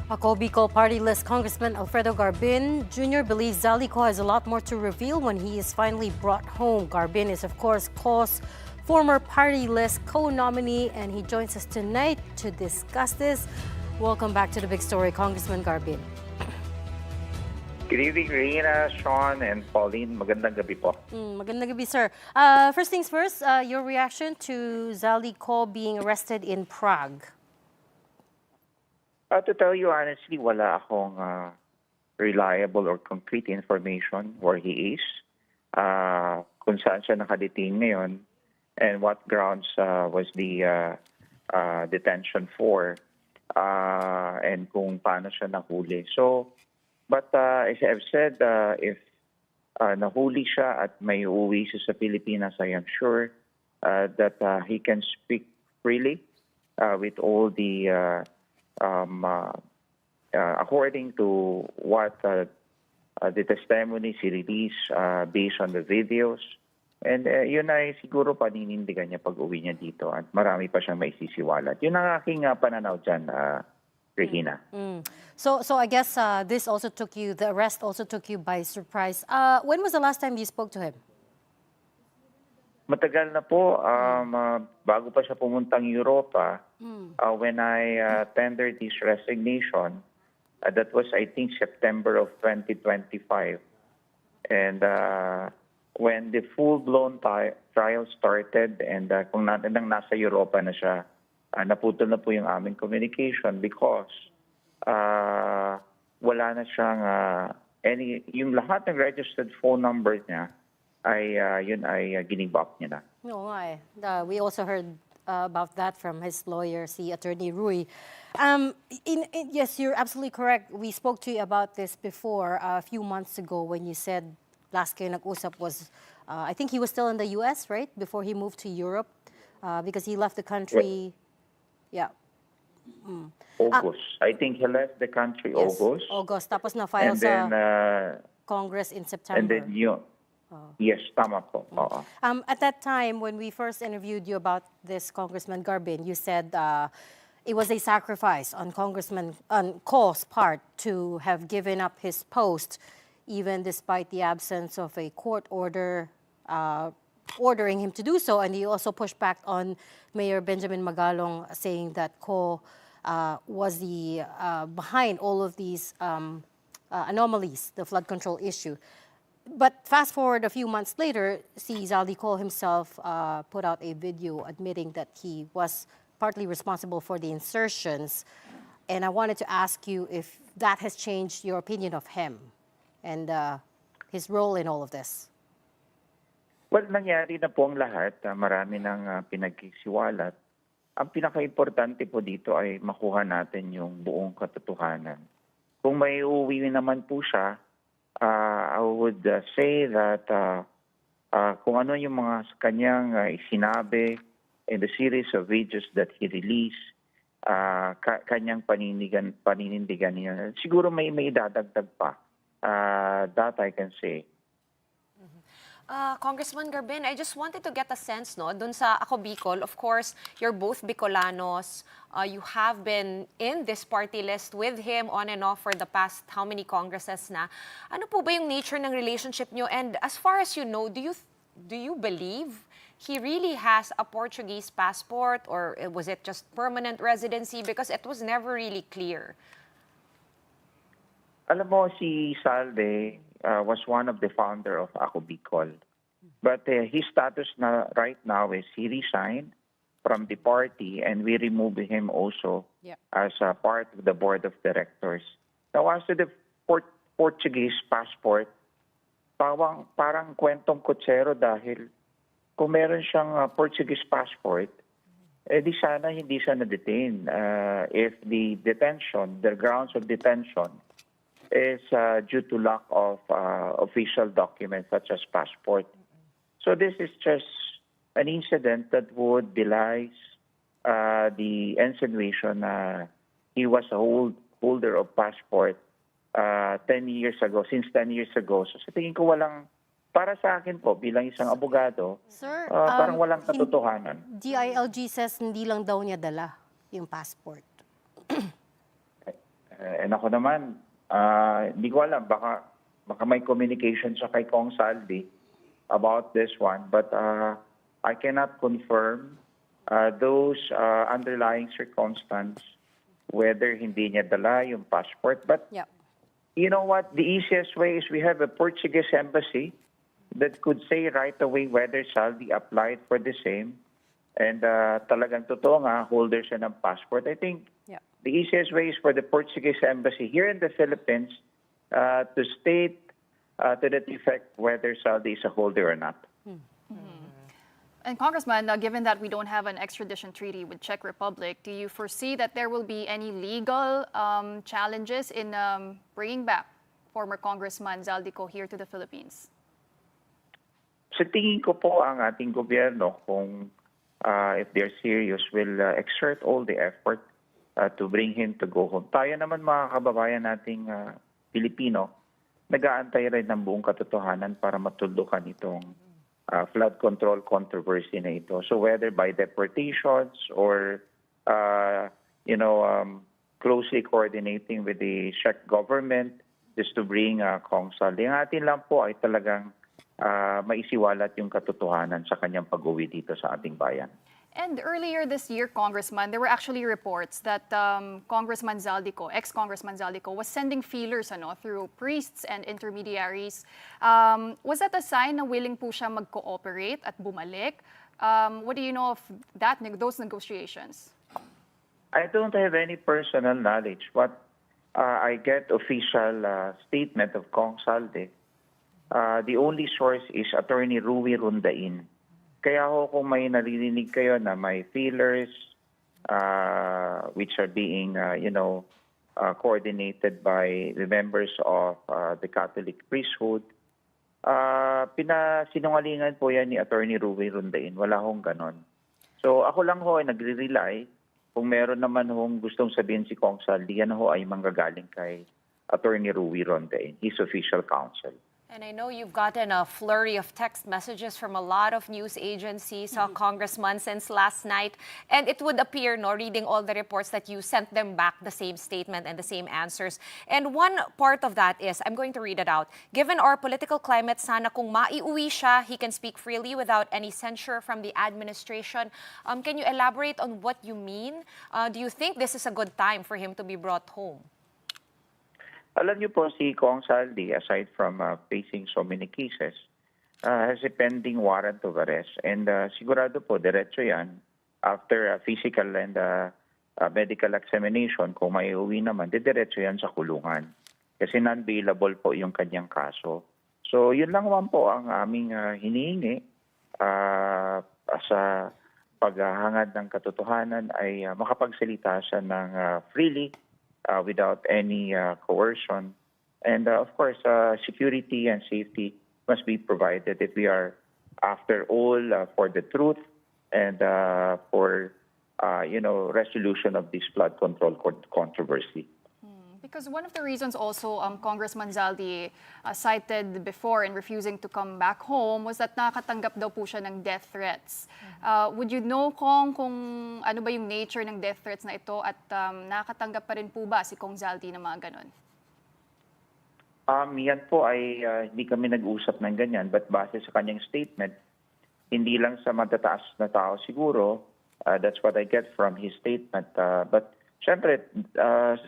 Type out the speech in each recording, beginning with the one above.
Ako Bicol party list Congressman Alfredo Garbin Jr. believes Zaldico has a lot more to reveal when he is finally brought home. Garbin is, of course, CO's former party list co-nominee, and he joins us tonight to discuss this. Welcome back to the big story, Congressman Garbin. Good evening, Reina, Sean, and Pauline. Magandang gabi po. Magandang gabi, sir. First things first, your reaction to Zaldico being arrested in Prague. To tell you honestly, wala akong reliable or concrete information where he is, kung saan siya nakadetain ngayon, and what grounds was the detention for, and kung paano siya nahuli. So, but as I've said, if nahuli siya at may uuwi siya sa Pilipinas, I am sure that he can speak freely with all the according to what the testimonies he released based on the videos. And yun ay siguro paninindigan niya pag-uwi niya dito at marami pa siyang maisisiwalat. Yun ang aking pananaw dyan, Regina. So I guess the arrest also took you by surprise. When was the last time you spoke to him? Matagal na po, bago pa siya pumuntang Europa, when I tendered his resignation, that was I think September of 2025. And when the full-blown trial started, and kung nang nasa Europa na siya, naputol na po yung aming communication because wala na siyang yung lahat ng registered phone numbers niya ay yun ay give up niya na. No, we also heard about that from his lawyer, si Attorney Rui. Yes, you're absolutely correct. We spoke to you about this before a few months ago when you said last kayo nag-usap was, I think he was still in the US, right? Before he moved to Europe because he left the country. Yeah. August. I think he left the country Yes, August. August. Tapos na-file And then, sa Congress in September. and then yes, tama po. Oo. At that time, when we first interviewed you about this, Congressman Garbin, you said it was a sacrifice on CO's part to have given up his post, even despite the absence of a court order ordering him to do so. And he also pushed back on Mayor Benjamin Magalong, saying that CO was the behind all of these anomalies, the flood control issue. But fast forward a few months later, si Zaldico himself put out a video admitting that he was partly responsible for the insertions. And I wanted to ask you if that has changed your opinion of him and his role in all of this. Well, nangyari na po ang lahat. Marami nang pinagkisiwalat. Ang pinaka-importante po dito ay makuha natin yung buong katotohanan. Kung may uuwi naman po siya, I would say that kung ano yung mga kanyang sinabi in the series of videos that he released, kanyang paninindigan niya, siguro may dadagdag pa. That I can say. Congressman Garbin, I just wanted to get a sense, no, dun sa Ako Bicol, of course, you're both Bicolanos. You have been in this party list with him on and off for the past how many congresses na. Ano po ba yung nature ng relationship nyo? And as far as you know, do you believe he really has a Portuguese passport, or was it just permanent residency? Because it was never really clear. Alam mo, si Salde was one of the founder of Ako Bicol. But his status right now is he resigned from the party, and we removed him also as a part of the board of directors. Now, as to the Portuguese passport, parang kwentong kutsero dahil kung meron siyang Portuguese passport, di sana hindi siya na-detain. If the grounds of detention is due to lack of official documents such as passport. So this is just an incident that would belie the insinuation na he was a holder of passport 10 years ago, since 10 years ago. So sa tingin ko para sa akin po, bilang isang abogado, Sir, parang walang katotohanan. DILG says hindi lang daw niya dala yung passport. And ako naman, hindi ko alam, baka may communication siya kay Kong Saldi about this one. But I cannot confirm those underlying circumstances, whether hindi niya dala yung passport. But Yeah. you know what? The easiest way is we have a Portuguese embassy that could say right away whether Saldi applied for the same. And talagang totoo nga, holder siya ng passport. I think Yeah. the easiest way is for the Portuguese embassy here in the Philippines to state to that effect whether Saldi is a holder or not. And Congressman, given that we don't have an extradition treaty with Czech Republic, do you foresee that there will be any legal challenges in bringing back former Congressman Zaldico here to the Philippines? Sa tingin ko po ang ating gobyerno, kung if they're serious, will exert all the effort to bring him to go home. Tayo naman mga kababayan nating Pilipino, nag-aantay rin ng buong katotohanan para matuldukan itong flood control controversy na ito. So whether by deportations or closely coordinating with the Czech government just to bring Kong Saldi. Ang atin lang po ay talagang maisiwalat yung katotohanan sa kanyang pag-uwi dito sa ating bayan. And earlier this year, Congressman, there were actually reports that Congressman Zaldico, ex-Congressman Zaldico, was sending feelers through priests and intermediaries. Was that a sign na willing po siya mag-cooperate at bumalik? What do you know of those negotiations? I don't have any personal knowledge. What I get official statement of Kong Saldi. The only source is Attorney Rui Rondain. Kaya ho kung may naririnig kayo na may feelers which are being coordinated by the members of the Catholic priesthood, pinasinungalingan po yan ni Attorney Rui Rondain. Wala hong ganon. So ako lang ho ay nagre-rely. Kung meron naman hong gustong sabihin si Kong Saldi, yan ho ay manggagaling kay Attorney Rui Rondain, his official counsel. And I know you've gotten a flurry of text messages from a lot of news agencies, Congressman, since last night. And it would appear, reading all the reports, that you sent them back the same statement and the same answers. And one part of that is, I'm going to read it out. Given our political climate, sana kung maiuwi siya, he can speak freely without any censure from the administration. Can you elaborate on what you mean? Do you think this is a good time for him to be brought home? Alam niyo po, si Kong Saldi, aside from facing so many cases, has a pending warrant of arrest. And sigurado po, diretso yan, after physical and medical examination, kung may uwi naman, diretso yan sa kulungan. Kasi non-bailable po yung kanyang kaso. So yun lang naman po ang aming hinihingi sa paghahangad ng katotohanan ay makapagsalita siya ng freely, without any coercion. And of course, security and safety must be provided if we are, after all, for the truth and for, resolution of this flood control controversy. Because one of the reasons also Congressman Zaldi cited before in refusing to come back home was that nakatanggap daw po siya ng death threats. Would you know, Kong, kung ano ba yung nature ng death threats na ito at nakatanggap pa rin po ba si Kong Zaldi ng mga ganon? Yan po ay hindi kami nag-usap ng ganyan, but base sa kanyang statement, hindi lang sa matataas na tao siguro, that's what I get from his statement. But syempre,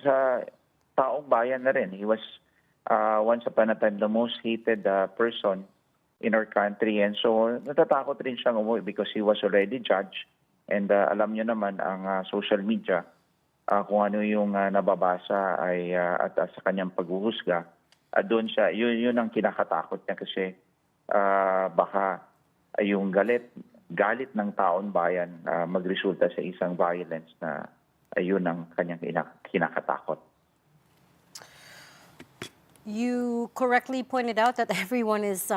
sa taong bayan na rin. He was once upon a time the most hated person in our country. And so natatakot rin siyang umuwi because he was already judged. And alam niyo naman ang social media, kung ano yung nababasa ay at sa kanyang paghuhusga, doon siya, yun ang kinakatakot niya kasi baka yung galit ng taong bayan magresulta sa isang violence na yun ang kanyang kinakatakot. You correctly pointed out that everyone is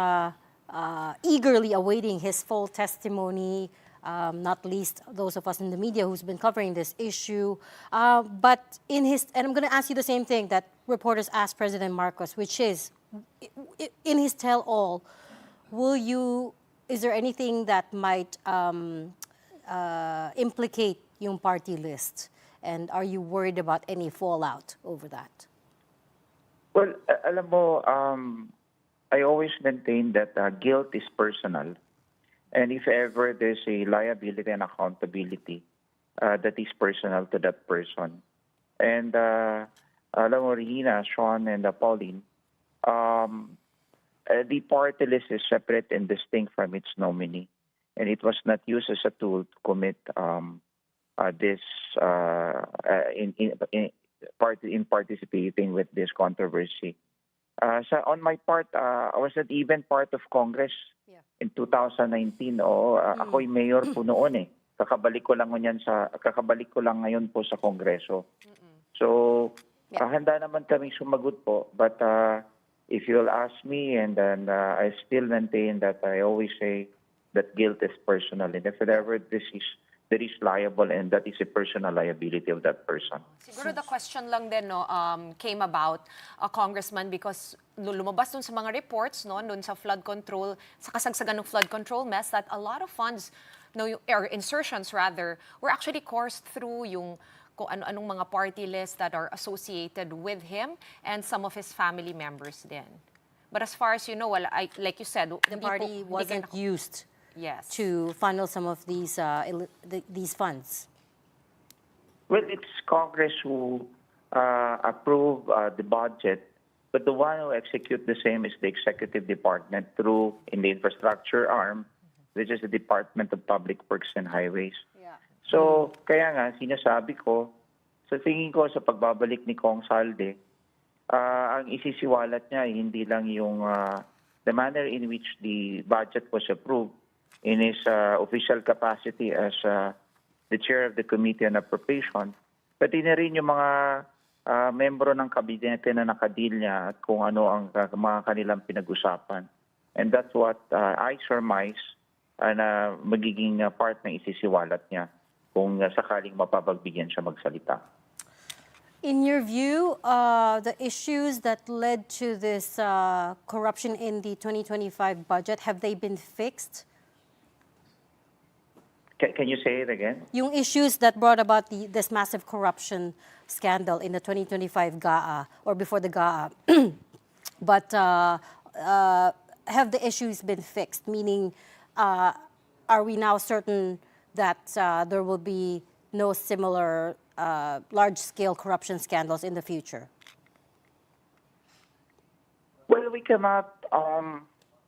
eagerly awaiting his full testimony, not least those of us in the media who's been covering this issue. But and I'm going to ask you the same thing that reporters asked President Marcos, which is, in his tell-all, is there anything that might implicate yung party list? And are you worried about any fallout over that? Well, alam mo, I always maintain that guilt is personal. And if ever there's a liability and accountability, that is personal to that person. And alam mo, Regina, Sean, and Pauline, the party list is separate and distinct from its nominee. And it was not used as a tool to commit this in participating with this controversy. On my part, I was not even part of Congress in 2019. Ako'y mayor po noon eh. Kakabalik ko lang ngayon po sa Kongreso. So, handa naman kaming sumagot po. But if you'll ask me, and then I still maintain that I always say that guilt is personal. And if ever there is liable, and that is a personal liability of that person. Siguro the question lang din no, came about, Congressman, because lumabas dun sa mga reports, no, dun sa flood control, sa kasagsagan ng flood control mess, that a lot of funds, no, or insertions rather, were actually coursed through yung kung ano-anong mga party lists that are associated with him and some of his family members din. But as far as you know, well, like you said, The party wasn't used yes. to funnel some of these funds. Well, it's Congress who approve the budget, but the one who execute the same is the executive department through in the infrastructure arm, which is the Department of Public Works and Highways. Yeah. So, kaya nga, sinasabi ko, sa tingin ko sa pagbabalik ni Kong Salde, ang isisiwalat niya hindi lang yung the manner in which the budget was approved in his official capacity as the chair of the Committee on Appropriation, pati na rin yung mga membro ng kabinete na nakadil niya at kung ano ang mga kanilang pinag-usapan. And that's what I surmise na magiging part ng isisiwalat niya kung sakaling mapapagbigyan siya magsalita. In your view, the issues that led to this corruption in the 2025 budget, have they been fixed? Can you say it again? Yung issues that brought about this massive corruption scandal in the 2025 GAA or before the GAA, but have the issues been fixed? Meaning, are we now certain that there will be no similar large-scale corruption scandals in the future? Well, we cannot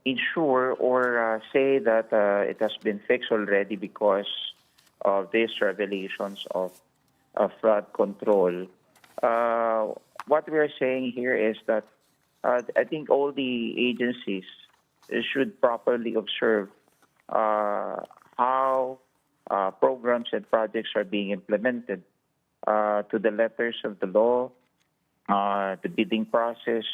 ensure or say that it has been fixed already because of these revelations of flood control. What we are saying here is that I think all the agencies should properly observe how programs and projects are being implemented to the letters of the law, the bidding process.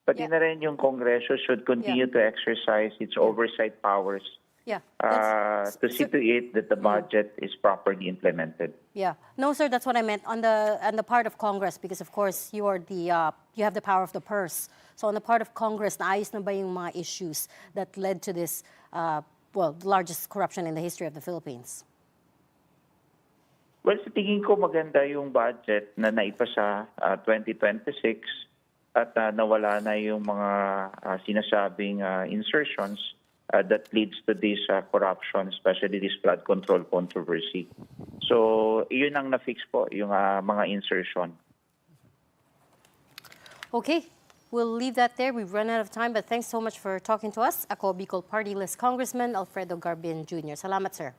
Pati na rin yung Kongreso should continue to exercise its oversight powers to see to it that the budget is properly implemented. Yeah. No, sir, that's what I meant on the part of Congress, because of course you are you have the power of the purse. So on the part of Congress, naayos na ba yung mga issues that led to this, the largest corruption in the history of the Philippines? Well, sa tingin ko maganda yung budget na naipasa 2026 at nawala na yung mga sinasabing insertions that leads to this corruption, especially this flood control controversy. So, yun ang na-fix po, yung mga insertion. Okay, we'll leave that there. We've run out of time, but thanks so much for talking to us. Ako, Bicol Party List Congressman Alfredo Garbian Jr. Salamat, sir.